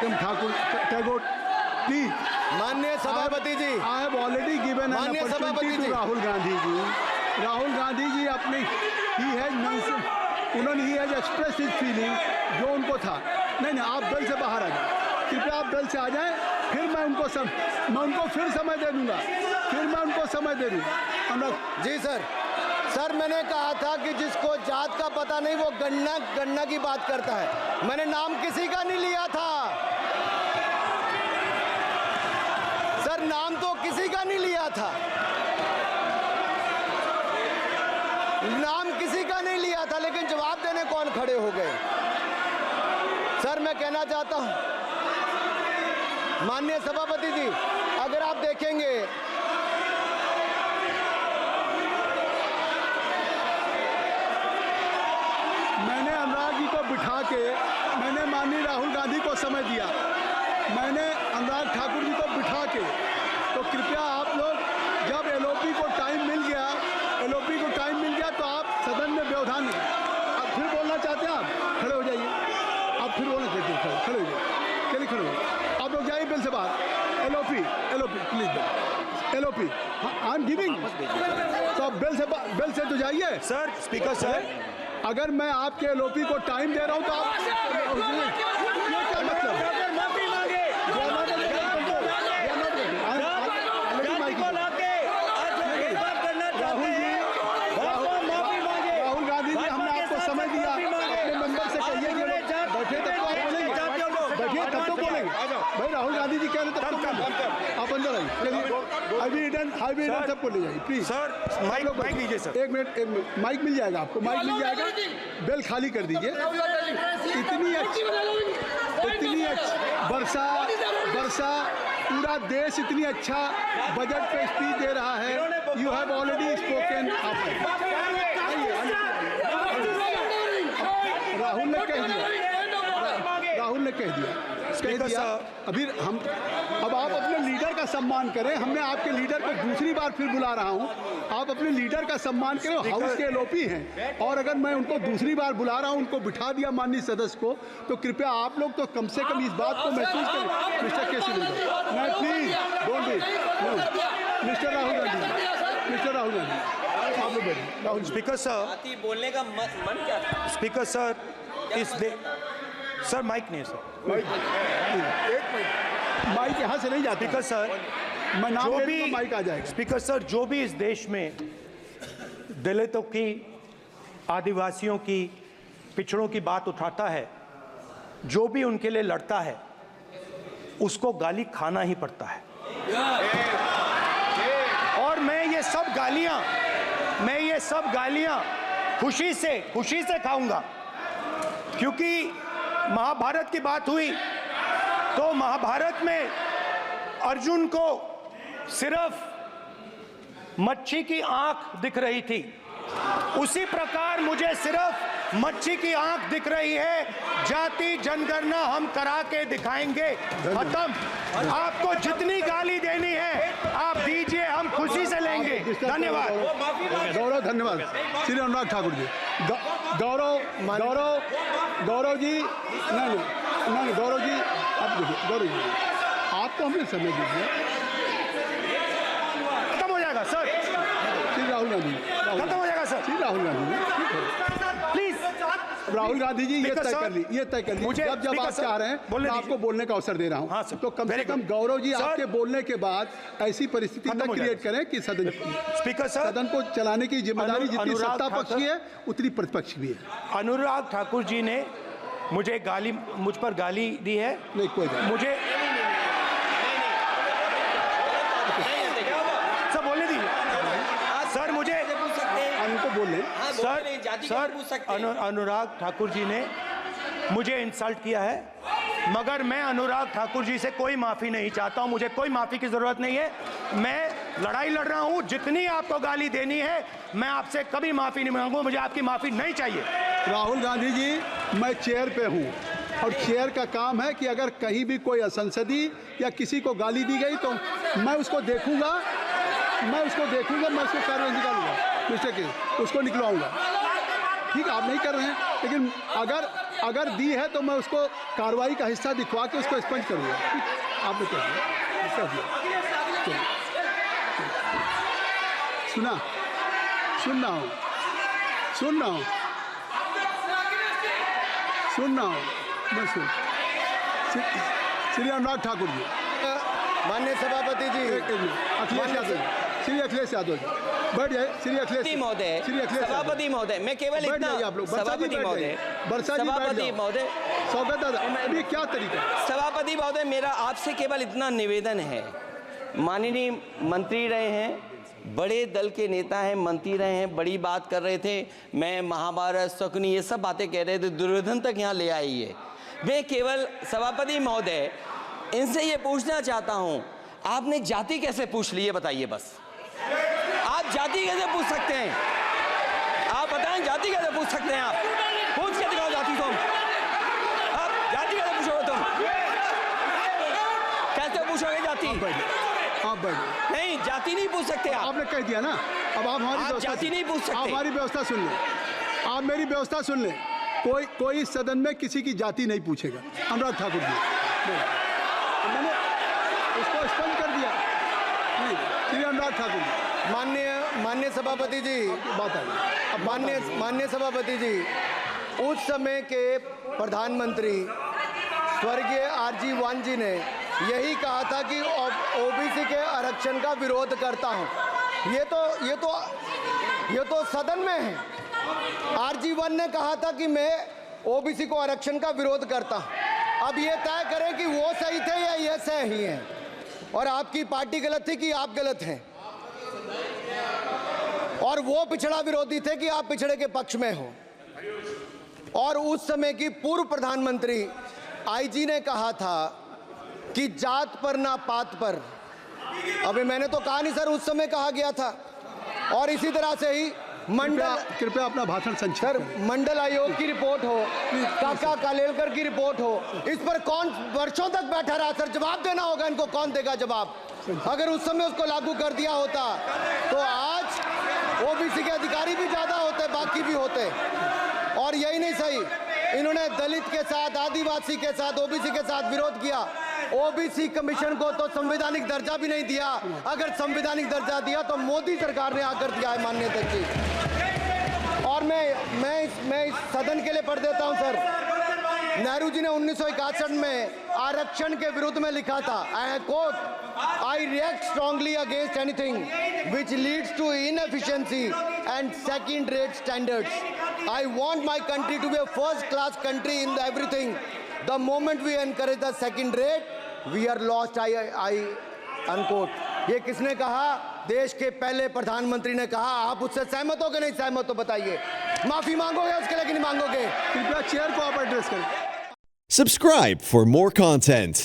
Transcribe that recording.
Tagore please. माननीय सभापति जी, I have already given an opportunity to Rahul Gandhi ji. Rahul Gandhi ji अपने उन्होंने ही हैज एक्सप्रेस हिज फीलिंग जो उनको था। नहीं, आप बेल से बाहर आ जाए, कृपया आप बेल से आ जाएं, फिर मैं उनको फिर समय दे दूंगा, जी सर। सर मैंने कहा था कि जिसको जात का पता नहीं वो गन्ना की बात करता है। मैंने नाम किसी का नहीं लिया था सर, नाम तो किसी का नहीं लिया था, लेकिन जवाब देने कौन खड़े हो गए। सर मैं कहना चाहता हूं माननीय सभापति जी, अगर आप देखेंगे मैंने अनुराग जी को बिठा के मैंने माननीय राहुल गांधी को समय दिया, मैंने अनुराग ठाकुर जी को बिठा के, तो कृपया आप लोग जब एलओपी को टाइम मिल गया तो आप सदन में व्यवधान नहीं। आप फिर बोलना चाहते हैं, आप खड़े हो जाइए, आप फिर बोलना चाहते हैं, खड़े हो जाइए, चलिए खड़े हो, आप लोग जाइए बिल से बाहर। LOP please, LOP I am giving, तो आप बिल से तो जाइए। सर स्पीकर सर, अगर मैं आपके एलओपी को टाइम दे रहा हूं तो आप ये क्या मतलब? राहुल गांधी जी, हमने आपको समय दिया, अपने मेंबर से कहिए कि बैठे तब तो आप बोलेंगे, बैठिए तब तो बोलेंगे भाई। राहुल गांधी जी कह रहे तब तो आप अंदर आइए, सबको ले जाइए प्लीज। सर माइक लीजिए सर, एक मिनट माइक मिल जाएगा आपको, माइक मिल जाएगा, बेल खाली कर दीजिए। इतनी अच्छी वर्षा पूरा देश इतनी अच्छा बजट पे स्पीच दे रहा है। You have already spoken. Rahul ने कह दिया अभी अब आप अपने लीडर का सम्मान करें। हमने आपके लीडर को दूसरी बार फिर बुला रहा हूं, आप अपने लीडर का सम्मान करें। हाउस के एलओपी हैं और अगर मैं उनको दूसरी बार बुला रहा हूं, उनको बिठा दिया माननीय सदस्य को, तो कृपया आप लोग तो कम से कम इस बात को महसूस करें। मिस्टर केसी मैं please don't be mister Rahul Gandhi, आप लोग राहुल। स्पीकर सर, बोलने का मन क्या था? स्पीकर सर, सर माइक नहीं सर, माइक यहाँ से नहीं जाता। स्पीकर सर, मैं नाम ले लूंगा, माइक आ जाएगा। स्पीकर सर, जो भी इस देश में दलितों की, आदिवासियों की, पिछड़ों की बात उठाता है, जो भी उनके लिए लड़ता है, उसको गाली खाना ही पड़ता है। और मैं ये सब गालियां खुशी से खाऊंगा, क्योंकि महाभारत की बात हुई तो महाभारत में अर्जुन को सिर्फ मच्छी की आंख दिख रही थी, उसी प्रकार मुझे सिर्फ मच्छी की आंख दिख रही है। जाति जनगणना हम करा के दिखाएंगे, खत्म। आपको जितनी गाली देनी है आप दीजिए, हम खुशी से लेंगे। धन्यवाद। गौरव, धन्यवाद श्री अनुराग ठाकुर जी। गौरव जी, नहीं गौरव जी, आप देखिए, गौरव जी आपको हमने समय दीजिए, खत्म हो जाएगा सर। श्री राहुल गांधी, खत्म हो जाएगा सर। श्री राहुल गांधी प्लीज। राहुल गांधी जी ये तय कर ली, मुझे जब आप चाह रहे हैं मैं आपको बोलने का अवसर दे रहा हूं। हाँ सर, तो कम से कम गौरव जी आपके बोलने के बाद ऐसी परिस्थिति न क्रिएट करें कि सदन को चलाने की जिम्मेदारी जितनी सत्ता पक्ष की है उतनी प्रतिपक्ष भी है। अनुराग ठाकुर जी ने मुझ पर गाली दी है। नहीं, कोई मुझे सब बोलने दीजिए सर, मुझे उनको बोलने। सर अनुराग ठाकुर जी ने मुझे इंसल्ट किया है, मगर मैं अनुराग ठाकुर जी से कोई माफ़ी नहीं चाहता हूं। मुझे कोई माफ़ी की ज़रूरत नहीं है। मैं लड़ाई लड़ रहा हूं, जितनी आपको गाली देनी है मैं आपसे कभी माफ़ी नहीं मांगूंगा, मुझे आपकी माफ़ी नहीं चाहिए। राहुल गांधी जी, मैं चेयर पे हूं और चेयर का काम है कि अगर कहीं भी कोई असंसदीय या किसी को गाली दी गई तो मैं उसको देखूंगा, मैं उसको कार्रवाई निकालूंगा, मिस्टर के उसको निकलवाऊंगा। ठीक है, आप नहीं कर रहे हैं, लेकिन अगर दी है तो मैं उसको कार्रवाई का हिस्सा दिखवा के उसको स्पंज करूँगा। ठीक, आपने कह दिया। चलिए, सुन रहा हूँ मैं श्री अनुराग ठाकुर जी, माननीय सभापति जी, अखिलेश यादव जी, श्री अखिलेश यादव जी, बैठ जाए। श्री अखिलेश महोदय, सभापति महोदय, मैं केवल बैठ इतना, जाइए आप लोग। सभापति महोदय, सभापति महोदय, स्वागत दादा, अभी क्या तरीका है? सभापति महोदय, मेरा आपसे केवल इतना निवेदन है, माननीय मंत्री रहे हैं, बड़े दल के नेता हैं, मंत्री रहे हैं, बड़ी बात कर रहे थे, मैं महाभारत शकुनी ये सब बातें कह रहे थे, दुर्योधन तक यहाँ ले आई है। मैं केवल सभापति महोदय इनसे ये पूछना चाहता हूँ, आपने जाति कैसे पूछ ली है बताइए बस। आप जाति कैसे पूछ सकते हैं? आप बताएं जाति कैसे पूछ सकते हैं? आप पूछ के दिखाओ जाति तुम। आप जाति कैसे पूछोगे तुम? कैसे पूछोगे जाति? आप बैठिए। नहीं, जाति नहीं पूछ सकते आप। आपने कह दिया ना, अब आप हमारी आप व्यवस्था जाति नहीं पूछ सकते। आप हमारी व्यवस्था सुन लें, आप मेरी व्यवस्था सुन लें। कोई सदन में किसी की जाति नहीं पूछेगा। अनुराग ठाकुर जी, मैंने उसको स्पष्ट कर दिया। नहीं, श्री अनुराग ठाकुर जी, माननीय सभापति जी, बात आ गई। अब माननीय सभापति जी, उस समय के प्रधानमंत्री स्वर्गीय आरजी वान जी ने यही कहा था कि ओबीसी के आरक्षण का विरोध करता हूं। ये तो सदन में है। आरजी वन ने कहा था कि मैं ओबीसी को आरक्षण का विरोध करता हूं। अब ये तय करें कि वो सही थे या ये सही हैं, और आपकी पार्टी गलत थी कि आप गलत हैं, और वो पिछड़ा विरोधी थे कि आप पिछड़े के पक्ष में हो। और उस समय की पूर्व प्रधानमंत्री आईजी ने कहा था कि जात पर ना पात पर। अबे मैंने तो कहा नहीं सर, उस समय कहा गया था। और इसी तरह से ही कृपया अपना भाषण संक्षिप्त सर, करें। मंडल आयोग की रिपोर्ट हो, काका कालेलकर की रिपोर्ट हो, इस पर कौन वर्षों तक बैठा रहा सर? जवाब देना होगा इनको, कौन देगा जवाब? अगर उस समय उसको लागू कर दिया होता तो आज ओबीसी के अधिकारी भी ज्यादा होते, बाकी भी होते। और यही नहीं सही, इन्होंने दलित के साथ, आदिवासी के साथ, ओबीसी के साथ विरोध किया। ओबीसी कमीशन को तो संवैधानिक दर्जा भी नहीं दिया। अगर संवैधानिक दर्जा दिया तो मोदी सरकार ने आकर दिया है माननीय अध्यक्ष जी। और मैं इस सदन के लिए पढ़ देता हूं सर। नेहरू जी ने 1961 में आरक्षण के विरुद्ध में लिखा था, I quote, I react strongly against anything which leads to inefficiency and second rate standards. I want my country to be a first class country in everything. The moment we encourage the second rate we are lost. I unquote. ये किसने कहा? देश के पहले प्रधानमंत्री ने कहा। आप उससे सहमत हो कि नहीं सहमत हो बताइए? माफी मांगोगे उसके लिए कि नहीं मांगोगे? कृपया चेयर को आप एड्रेस करें। Subscribe for more content.